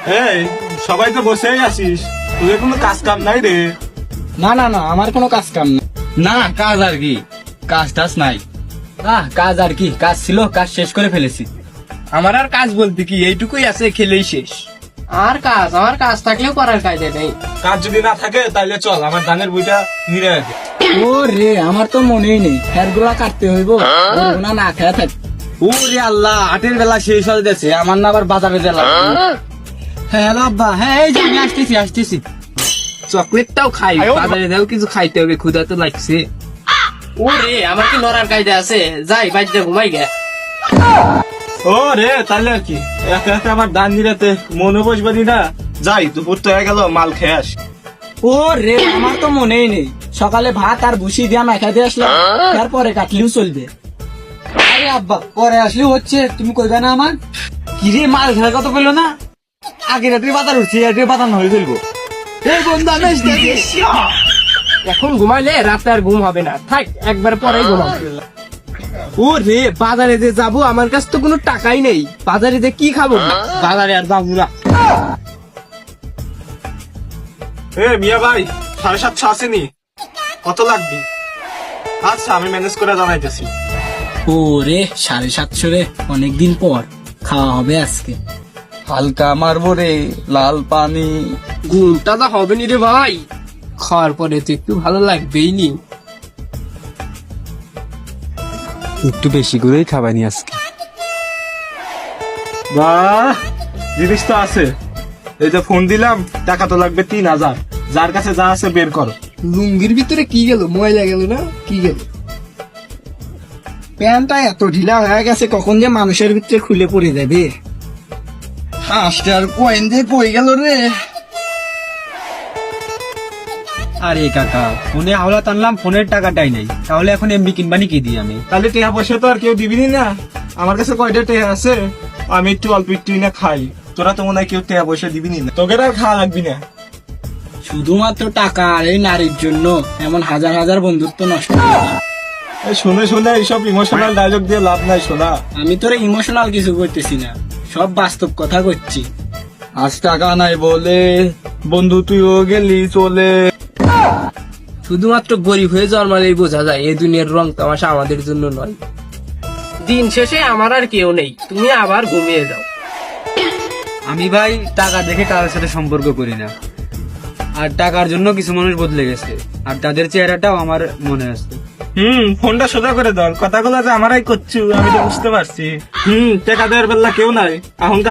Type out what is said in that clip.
এই সবাই তো বসেই আছিস, তোদের কোনো কাজ কাম নাই রে? না না না, আমার কোনো কাজ কাম না। না কাজ আর কি, কাজ টাজ নাই। কাজ আর কি, কাজ ছিল, কাজ শেষ করে ফেলেছি। আমার আর কাজ বলতে কি, এইটুকুই আছে, খেলেই শেষ। আর কাজ, আমার কাজ থাকলেও করার কায়দা নেই। কাজ যদি না থাকে তাহলে চল আমার ধানের বইটা নিয়ে রাখে। ও রে, আমার তো মনেই নেই, ফেরগুলা কাটতে হইব, না না খেয়ে থাক। ওরে আল্লাহ, আটের বেলা শেষ হয়ে যাচ্ছে, আমার না আবার বাজারে গেলাম। হ্যাঁ হ্যালো আব্বা, হ্যাঁ এই যে আমি আসতেছি। চকলেটটাও খাই, বাজারে যাও কিছু খাইতে হবে, ক্ষুধা তো লাগছে। ও রে, আমার কি লড়ার কায়দা আছে? যাই বাড়িতে ঘুমাই গে। ও রে, তাহলে আর কি, একা একা আমার ধান নিরাতে মনে বসবানি না। যাই, দুপুর তো হয়ে গেল, মাল খেয়ে আস। ও রে, আমার তো মনেই নেই, সকালে ভাত আর ভুসি দিয়া মাখা দিয়ে আসলাম, তারপরে কাটলেও চলবে। আরে আব্বা, পরে আসলেও হচ্ছে, তুমি কইবে না আমার? কিরে মাল খেলার কথা বললো না? আগে রাত্রে বাজার উঠছি, রাত্রে বাজার হয়ে ফেলবো। এই বন্ধু, আমি এখন ঘুমাইলে রাতে আর ঘুম হবে না, থাক একবার পরে ঘুমাবো। ও রে, বাজারে যে যাবো, আমার কাছে তো কোনো টাকাই নেই, বাজারে যে কি খাবো, বাজারে আর যাবো না। এ মিয়া ভাই, 750 আসেনি, কত লাগবে? আচ্ছা, আমি ম্যানেজ করে জানাইতেছি। ও রে, 750 রে, অনেকদিন পর খাওয়া হবে আজকে। হালকা মারবো রে, লাল পানি। ঘুমটা তো হবে নি রে ভাই, খাওয়ার পরে তো একটু ভালো লাগবেই নি। একটু বেশি করেই খাবানি আজকে। বাহ, জিনিস তো আছে। এই যে ফোন দিলাম, টাকা তো লাগবে 3000। যার কাছে যা আছে বের করো। লুঙ্গির ভিতরে কি গেল, ময়লা গেল না কি গেল? প্যান্টটা এত ঢিলা হয়ে গেছে, কখন যে মানুষের ভিতরে খুলে পড়ে যাবে। 5টার কয়েন দিয়ে কই গেল রে? আরে কাকা, ফোনে হাওলা টানলাম, ফোনের টাকাটাই নেই, তাহলে এখন এমবি কিনবানি কি দিই আমি? তাহলে টাকা পয়সা তো আর কেউ দিবিনি না। আমার কাছে কয়টা টাকা আছে, আমি একটু অল্প একটু না খাই। তোরা তো মনে হয় কেউ টাকা পয়সা দিবিনি না, তোকে আর খাওয়া লাগবি না। শুধুমাত্র টাকা আর এই নারীর জন্য এমন হাজার হাজার বন্ধুত্ব নষ্ট হয়েছে। এই শুনে শুনে এইসব ইমোশনাল ডায়লগ দিয়ে লাভ নাই শোনা। আমি তোরে ইমোশনাল কিছু করতেছি না, সব বাস্তব কথা করছি। আজ টাকা নাই বলে বন্ধু তুইও গেলি চলে। শুধুমাত্র গরিব হয়ে জন্মালেই বোঝা যায় এই দুনিয়ার রং তামাশা আমাদের জন্য নয়। দিন শেষে আমার আর কেউ নেই, তুমি আবার ঘুমিয়ে যাও। আমি ভাই টাকা দেখে কারোর সাথে সম্পর্ক করি না, আর টাকার জন্য কিছু মানুষ বদলে গেছে, আর তাদের চেহারাটাও আমার মনে আছে। ফোনটা সোজা করে দাও, কথাগুলো যে আমারাই করছি আমি তো বুঝতে পারছি। টাকা দেওয়ার বেলা কেউ নাই এখন।